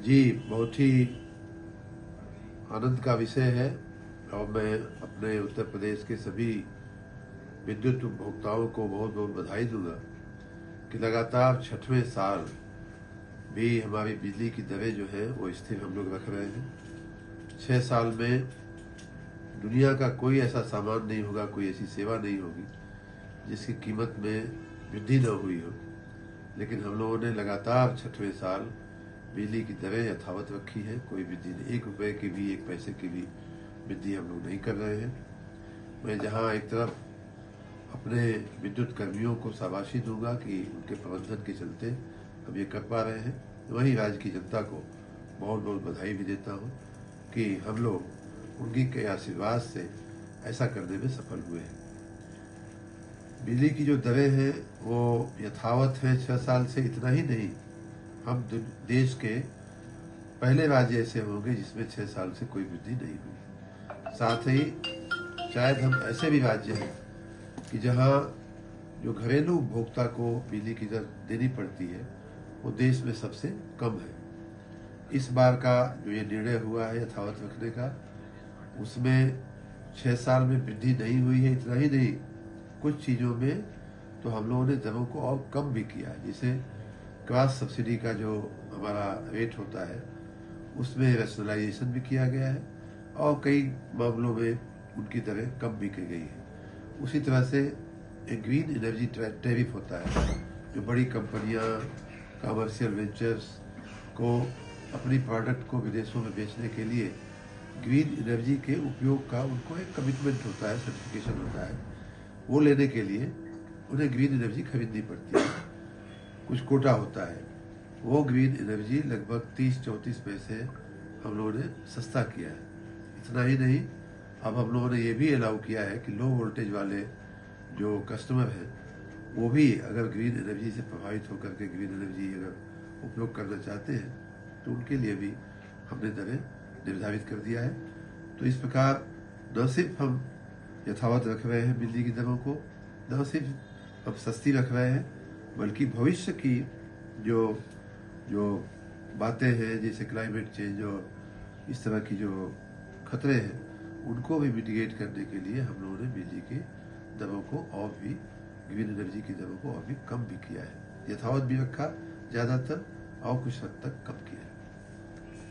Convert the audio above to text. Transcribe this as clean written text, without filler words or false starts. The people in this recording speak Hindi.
जी, बहुत ही आनंद का विषय है और मैं अपने उत्तर प्रदेश के सभी विद्युत उपभोक्ताओं को बहुत बहुत बधाई दूंगा कि लगातार छठवें साल भी हमारी बिजली की दरें जो हैं वो स्थिर हम लोग रख रहे हैं। 6 साल में दुनिया का कोई ऐसा सामान नहीं होगा, कोई ऐसी सेवा नहीं होगी जिसकी कीमत में वृद्धि न हुई हो, लेकिन हम लोगों ने लगातार छठवें साल बिजली की दरें यथावत रखी है। कोई वृद्धि नहीं, 1 रुपए की भी, 1 पैसे की भी वृद्धि हम लोग नहीं कर रहे हैं। मैं जहां एक तरफ अपने विद्युत कर्मियों को शाबाशी दूंगा कि उनके प्रबंधन के चलते हम ये कर पा रहे हैं, वहीं राज्य की जनता को बहुत बहुत बधाई भी देता हूँ कि हम लोग उनकी के आशीर्वाद से ऐसा करने में सफल हुए हैं। बिजली की जो दरें हैं वो यथावत हैं 6 साल से। इतना ही नहीं, हम देश के पहले राज्य ऐसे होंगे जिसमें 6 साल से कोई वृद्धि नहीं हुई। साथ ही शायद हम ऐसे भी राज्य हैं कि जहां जो घरेलू उपभोक्ता को बिजली की दर देनी पड़ती है वो देश में सबसे कम है। इस बार का जो ये निर्णय हुआ है यथावत रखने का, उसमें 6 साल में वृद्धि नहीं हुई है। इतना ही नहीं, कुछ चीज़ों में तो हम लोगों ने दरों को और कम भी किया है। जैसे क्रॉस सब्सिडी का जो हमारा रेट होता है उसमें रैशनलाइजेशन भी किया गया है और कई मामलों में उनकी दरें कम भी की गई है। उसी तरह से एक ग्रीन एनर्जी टैरिफ होता है, जो बड़ी कंपनियां, कमर्शियल वेंचर्स को अपनी प्रोडक्ट को विदेशों में बेचने के लिए ग्रीन एनर्जी के उपयोग का उनको एक कमिटमेंट होता है, सर्टिफिकेशन होता है। वो लेने के लिए उन्हें ग्रीन एनर्जी खरीदनी पड़ती है, कुछ कोटा होता है। वो ग्रीन एनर्जी लगभग 30-34 पैसे हम लोगों ने सस्ता किया है। इतना ही नहीं, अब हम लोगों ने ये भी अलाउ किया है कि लो वोल्टेज वाले जो कस्टमर हैं वो भी अगर ग्रीन एनर्जी से प्रभावित होकर के ग्रीन एनर्जी अगर उपयोग करना चाहते हैं तो उनके लिए भी हमने दरें निर्धारित कर दिया है। तो इस प्रकार न सिर्फ हम यथावत रख रहे हैं बिजली की दरों को, न सिर्फ हम सस्ती रख रहे हैं, बल्कि भविष्य की जो जो बातें हैं जैसे क्लाइमेट चेंज और इस तरह की जो खतरे हैं उनको भी मिटिगेट करने के लिए हम लोगों ने बिजली की दरों को और भी, ग्रीन एनर्जी की दरों को और भी कम भी किया है। यथावत भी रखा ज़्यादातर और कुछ हद तक कम किया।